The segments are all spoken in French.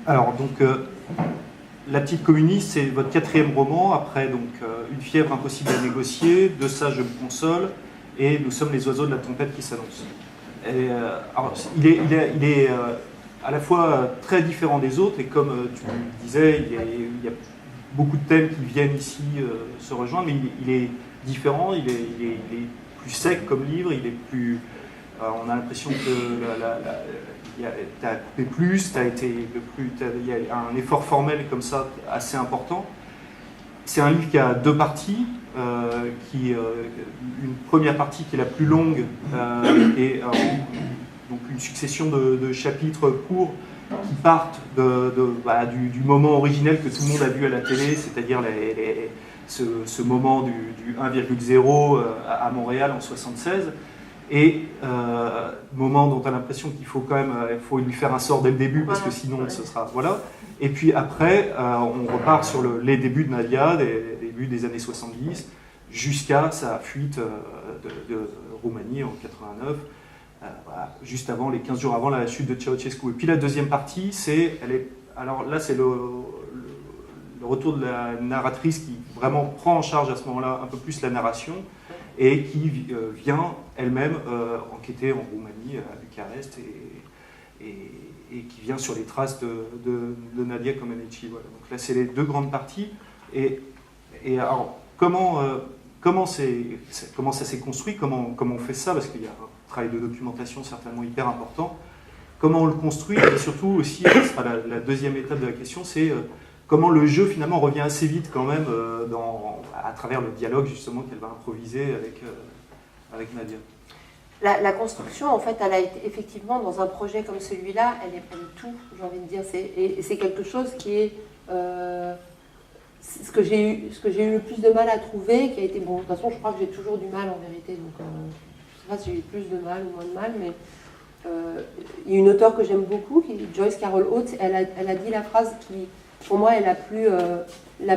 Alors, donc, La petite communiste, c'est votre 4e roman, après donc Une fièvre impossible à négocier, De ça je me console, et Nous sommes les oiseaux de la tempête qui s'annonce. Alors, il est à la fois très différent des autres, et comme tu disais, il y a beaucoup de thèmes qui viennent ici se rejoindre, mais il est différent, il est plus sec comme livre, il est plus... on a l'impression que tu as coupé plus, il y a un effort formel comme ça assez important. C'est un livre qui a 2 parties, une première partie qui est la plus longue, donc une succession de chapitres courts qui partent du moment originel que tout le monde a vu à la télé, c'est-à-dire ce moment du 1,0 à Montréal en 1976. Et moment dont on a l'impression qu'il faut quand même faut lui faire un sort dès le début, parce que sinon ce sera... Voilà. Et puis après, on repart sur les débuts de Nadia, des débuts des années 70, jusqu'à sa fuite de Roumanie en 89, voilà, juste avant, les 15 jours avant la chute de Ceausescu. Et puis la deuxième partie, alors là c'est le retour de la narratrice qui vraiment prend en charge à ce moment-là un peu plus la narration, et qui vient elle-même enquêter en Roumanie, à Bucarest, et qui vient sur les traces de Nadia Comaneci. Voilà. Donc là, c'est les 2 grandes parties. Et alors, comment ça s'est construit, comment on fait ça, parce qu'il y a un travail de documentation certainement hyper important. Comment on le construit, et surtout aussi, ce sera la deuxième étape de la question, c'est comment le jeu finalement revient assez vite quand même à travers le dialogue justement qu'elle va improviser avec Nadia. La construction, en fait, elle a été effectivement dans un projet comme celui-là, elle est pas du tout, j'ai envie de dire, et c'est quelque chose qui est ce que j'ai eu le plus de mal à trouver, qui a été, bon, de toute façon, je crois que j'ai toujours du mal en vérité, donc je ne sais pas si j'ai eu plus de mal ou moins de mal, mais il y a une auteure que j'aime beaucoup, qui est Joyce Carol Oates, elle a dit la phrase qui, pour moi, est la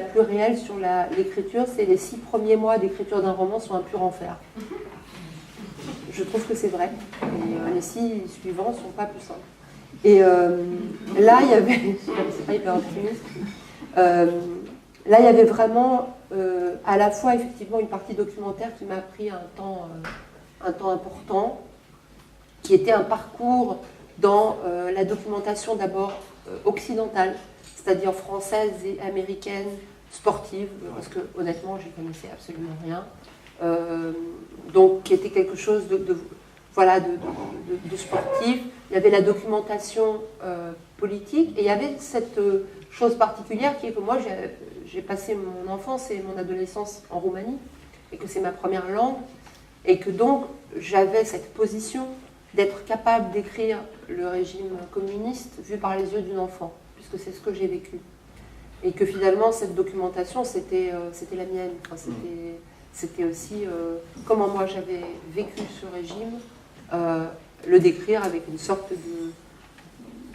plus réelle sur l'écriture, c'est les 6 premiers mois d'écriture d'un roman sont un pur enfer. Je trouve que c'est vrai. Et les 6 suivants ne sont pas plus simples. Et là, il y avait... c'est pas hyper optimiste. Là, il y avait vraiment à la fois, effectivement, une partie documentaire qui m'a pris un temps important, qui était un parcours dans la documentation d'abord occidentale, c'est-à-dire française et américaine, sportive, parce que honnêtement, j'y connaissais absolument rien. Donc, qui était quelque chose de sportif. Il y avait la documentation politique, et il y avait cette chose particulière qui est que moi, j'ai passé mon enfance et mon adolescence en Roumanie, et que c'est ma première langue, et que donc, j'avais cette position d'être capable d'écrire le régime communiste vu par les yeux d'une enfant, puisque c'est ce que j'ai vécu. Et que finalement, cette documentation, c'était la mienne. Enfin, c'était aussi comment moi j'avais vécu ce régime, le décrire avec une sorte de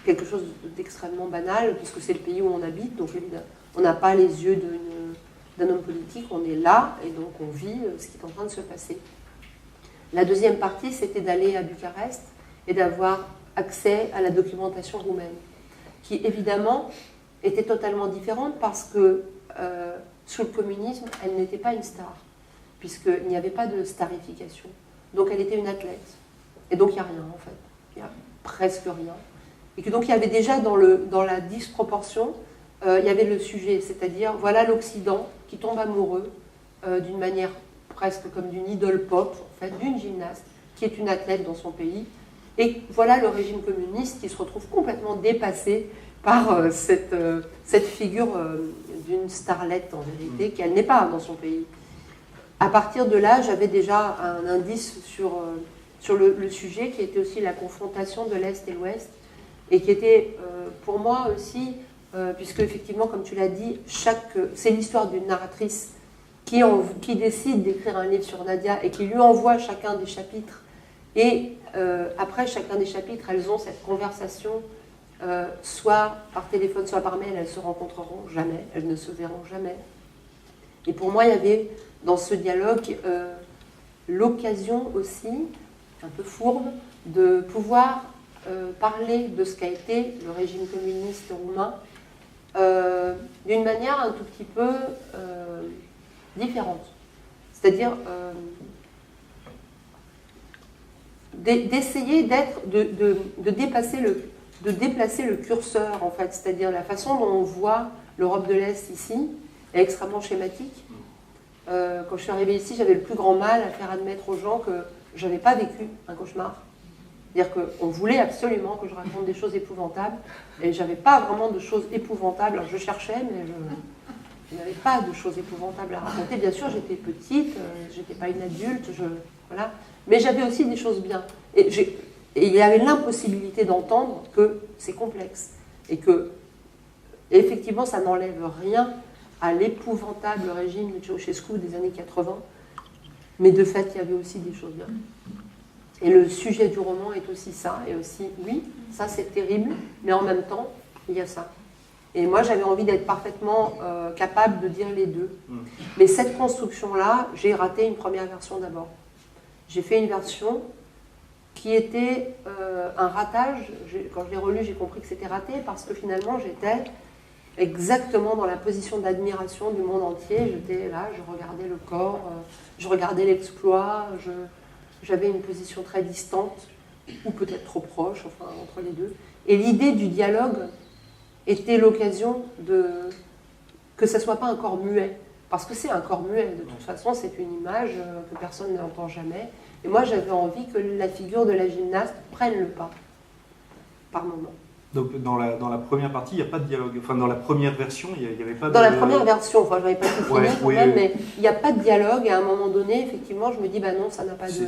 quelque chose d'extrêmement banal, puisque c'est le pays où on habite, donc évidemment, on n'a pas les yeux d'un homme politique, on est là, et donc on vit ce qui est en train de se passer. La deuxième partie, c'était d'aller à Bucarest et d'avoir accès à la documentation roumaine, qui évidemment était totalement différente parce que sous le communisme, elle n'était pas une star, puisqu'il n'y avait pas de starification. Donc elle était une athlète. Et donc il n'y a rien en fait. Il n'y a presque rien. Et que donc il y avait déjà dans la disproportion, il y avait le sujet, c'est-à-dire voilà l'Occident qui tombe amoureux d'une manière presque comme d'une idole pop, en fait, d'une gymnaste qui est une athlète dans son pays. Et voilà le régime communiste qui se retrouve complètement dépassé par cette figure d'une starlette en vérité, qu'elle n'est pas dans son pays. À partir de là, j'avais déjà un indice sur le sujet, qui était aussi la confrontation de l'Est et l'Ouest, et qui était pour moi aussi, puisque effectivement, comme tu l'as dit, c'est l'histoire d'une narratrice qui décide d'écrire un livre sur Nadia et qui lui envoie chacun des chapitres. Et après chacun des chapitres, elles ont cette conversation, soit par téléphone, soit par mail. Elles se rencontreront jamais, elles ne se verront jamais. Et pour moi, il y avait dans ce dialogue l'occasion aussi, un peu fourbe, de pouvoir parler de ce qu'a été le régime communiste roumain d'une manière un tout petit peu différente. C'est-à-dire d'essayer de déplacer le curseur, en fait. C'est-à-dire la façon dont on voit l'Europe de l'Est ici est extrêmement schématique. Quand je suis arrivée ici, j'avais le plus grand mal à faire admettre aux gens que je n'avais pas vécu un cauchemar. C'est-à-dire qu'on voulait absolument que je raconte des choses épouvantables, et je n'avais pas vraiment de choses épouvantables. Alors, je cherchais, mais je n'avais pas de choses épouvantables à raconter. Bien sûr, j'étais petite, je n'étais pas une adulte, voilà. Mais j'avais aussi des choses bien. Et il y avait l'impossibilité d'entendre que c'est complexe, et que, effectivement, ça n'enlève rien à l'épouvantable régime de Ceausescu des années 80, mais de fait, il y avait aussi des choses bien. Et le sujet du roman est aussi ça, et aussi, oui, ça c'est terrible, mais en même temps, il y a ça. Et moi, j'avais envie d'être parfaitement capable de dire les deux. Mais cette construction-là, j'ai raté une première version d'abord. J'ai fait une version qui était un ratage. Quand je l'ai relu, j'ai compris que c'était raté, parce que finalement, j'étais exactement dans la position d'admiration du monde entier. J'étais là, je regardais le corps, je regardais l'exploit, j'avais une position très distante, ou peut-être trop proche, enfin entre les deux. Et l'idée du dialogue était l'occasion que ça ne soit pas un corps muet. Parce que c'est un corps muet, de toute façon, c'est une image que personne n'entend jamais. Et moi, j'avais envie que la figure de la gymnaste prenne le pas, par moment. Donc dans la première partie, il n'y a pas de dialogue. Enfin, dans la première version, il n'y avait pas de... Dans la première version, enfin, je n'avais pas tout fini quand même, oui. mais il n'y a pas de dialogue. Et à un moment donné, effectivement, je me dis, bah non, ça n'a pas de...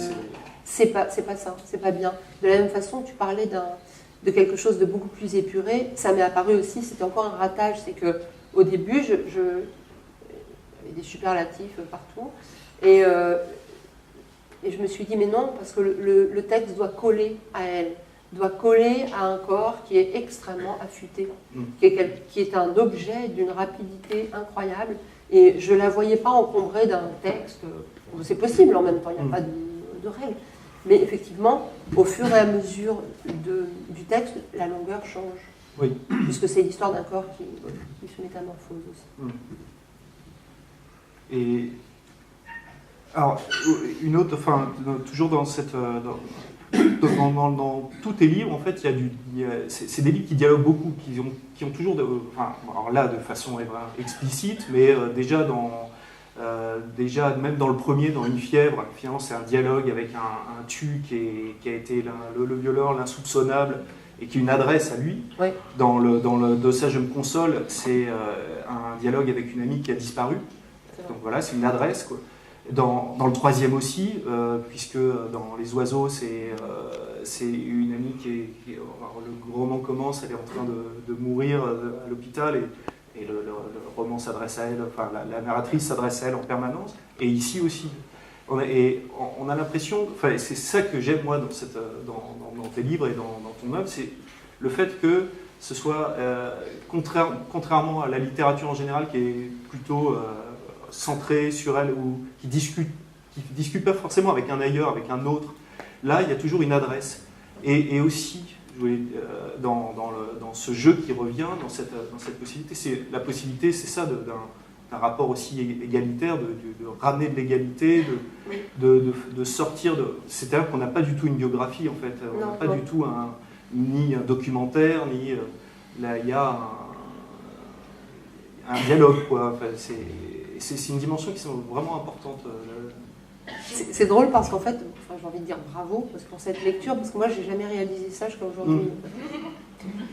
C'est pas ça, c'est pas bien. De la même façon, tu parlais de quelque chose de beaucoup plus épuré. Ça m'est apparu aussi, c'était encore un ratage. C'est qu'au début, il y avait des superlatifs partout. Et je me suis dit, mais non, parce que le texte doit coller à elle. Doit coller à un corps qui est extrêmement affûté, qui est un objet d'une rapidité incroyable. Et je ne la voyais pas encombrée d'un texte. C'est possible en même temps, il n'y a pas de règle. Mais effectivement, au fur et à mesure du texte, la longueur change. Oui. Puisque c'est l'histoire d'un corps qui se métamorphose aussi. Et alors, une autre, enfin, toujours dans cette... Dans tous tes livres, en fait, c'est des livres qui dialoguent beaucoup, qui ont toujours, alors là de façon explicite, mais déjà même dans le premier, dans Une fièvre, finalement c'est un dialogue avec un tu qui a été le violeur, l'insoupçonnable, et qui est une adresse à lui. Oui. Dans le De ça je me console, c'est un dialogue avec une amie qui a disparu. Donc voilà, c'est une adresse, quoi. Dans le troisième aussi, puisque dans Les oiseaux, c'est une amie alors le roman commence, elle est en train de mourir à l'hôpital, et le roman s'adresse à elle, enfin la narratrice s'adresse à elle en permanence, et ici aussi. On a l'impression, enfin c'est ça que j'aime moi dans tes livres et dans ton œuvre, c'est le fait que ce soit, contrairement à la littérature en général qui est plutôt... centré sur elle, ou qui discute pas forcément avec un ailleurs, avec un autre. Là, il y a toujours une adresse. Et aussi, dans ce jeu qui revient, dans cette possibilité, la possibilité, c'est ça, d'un rapport aussi égalitaire, de ramener de l'égalité, de sortir de... C'est-à-dire qu'on n'a pas du tout une biographie, en fait. On n'a pas du tout ni un documentaire, ni... là, il y a un dialogue, quoi. Enfin, c'est une dimension qui semble vraiment importante. C'est drôle parce qu'en fait, j'ai envie de dire bravo pour cette lecture, parce que moi, j'ai jamais réalisé ça jusqu'à aujourd'hui.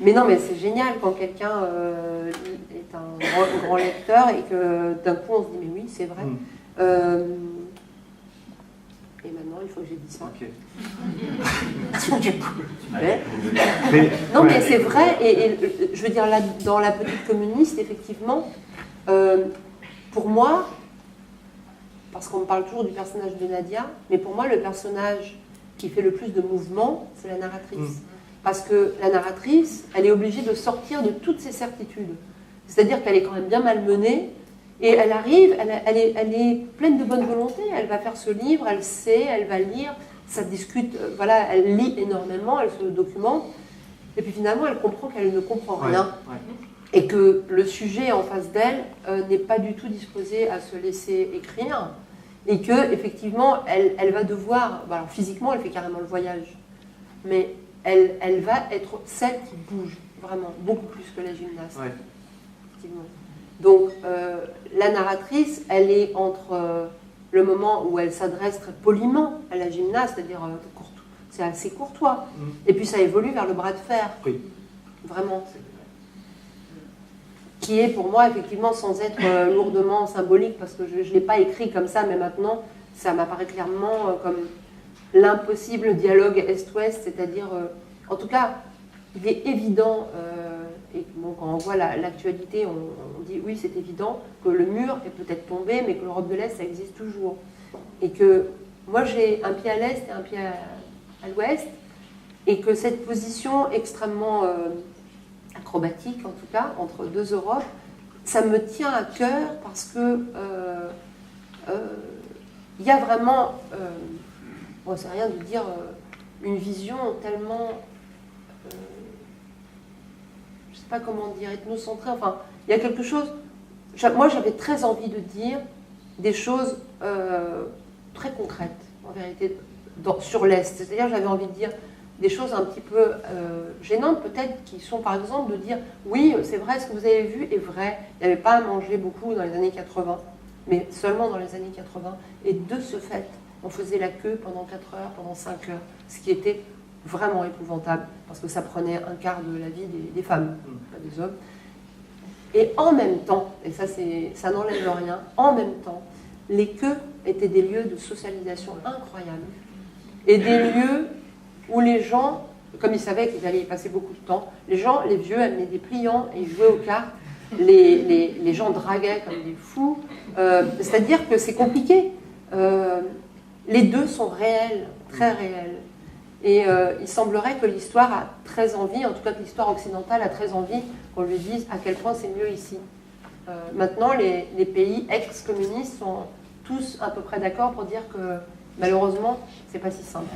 Mais non, mais c'est génial quand quelqu'un est un grand lecteur et que d'un coup, on se dit, mais oui, c'est vrai. Et maintenant, il faut que j'ai dit ça. Ok. Mais c'est vrai, et je veux dire, là, dans La Petite Communiste, effectivement, pour moi, parce qu'on me parle toujours du personnage de Nadia, mais pour moi, le personnage qui fait le plus de mouvement, c'est la narratrice. Parce que la narratrice, elle est obligée de sortir de toutes ses certitudes. C'est-à-dire qu'elle est quand même bien malmenée, et elle arrive, elle est pleine de bonne volonté, elle va faire ce livre, elle sait, elle va lire. ça discute, voilà, elle lit énormément, elle se documente, et puis finalement elle comprend qu'elle ne comprend rien, et que le sujet en face d'elle n'est pas du tout disposé à se laisser écrire, et que effectivement elle va devoir, alors physiquement elle fait carrément le voyage, mais elle va être celle qui bouge vraiment, beaucoup plus que la gymnaste. Ouais. Effectivement. Donc la narratrice, elle est entre le moment où elle s'adresse très poliment à la gymnaste, c'est-à-dire c'est assez courtois, et puis ça évolue vers le bras de fer, vraiment, qui est pour moi effectivement, sans être lourdement symbolique, parce que je ne l'ai pas écrit comme ça, mais maintenant ça m'apparaît clairement comme l'impossible dialogue Est-Ouest, c'est-à-dire, en tout cas, il est évident, et bon, quand on voit l'actualité, on dit oui, c'est évident que le mur est peut-être tombé, mais que l'Europe de l'Est, ça existe toujours. Et que moi, j'ai un pied à l'Est et un pied à l'Ouest, et que cette position extrêmement acrobatique, en tout cas, entre deux Europes, ça me tient à cœur parce que il y a vraiment, bon, c'est rien de dire, une vision tellement, je ne sais pas comment dire, ethnocentrée, enfin, il y a quelque chose, moi j'avais très envie de dire des choses très concrètes, en vérité, sur l'Est, c'est-à-dire j'avais envie de dire des choses un petit peu gênantes peut-être, qui sont par exemple de dire oui, c'est vrai, ce que vous avez vu est vrai, il n'y avait pas à manger beaucoup dans les années 80, mais seulement dans les années 80, et de ce fait, on faisait la queue pendant 4 heures, pendant 5 heures, ce qui était vraiment épouvantable, parce que ça prenait un quart de la vie des femmes, pas des hommes. Et en même temps, et ça n'enlève rien, en même temps, les queues étaient des lieux de socialisation incroyables, et des lieux où les gens, comme ils savaient qu'ils allaient y passer beaucoup de temps, les gens, les vieux, amenaient des pliants et ils jouaient aux cartes, les gens draguaient comme des fous, c'est-à-dire que c'est compliqué. Les deux sont réels, très réels. Et il semblerait que l'histoire a très envie, en tout cas que l'histoire occidentale a très envie qu'on lui dise à quel point c'est mieux ici. Maintenant, les pays ex-communistes sont tous à peu près d'accord pour dire que malheureusement, c'est pas si simple.